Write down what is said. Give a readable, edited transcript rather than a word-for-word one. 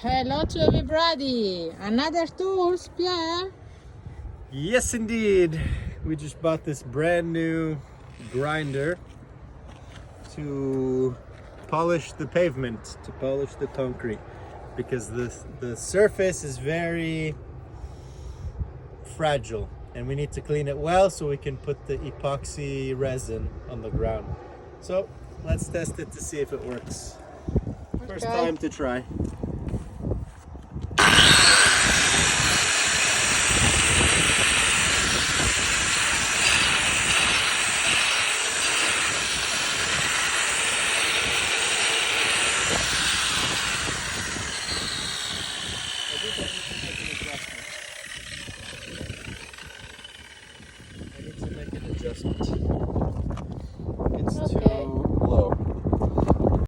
Hello to everybody. Another tools, Pierre. Yes, indeed. We just bought this brand new grinder to polish the pavement, to polish the concrete, because the surface is very fragile and we need to clean it well so we can put the epoxy resin on the ground. So let's test it to see if it works. First time to try.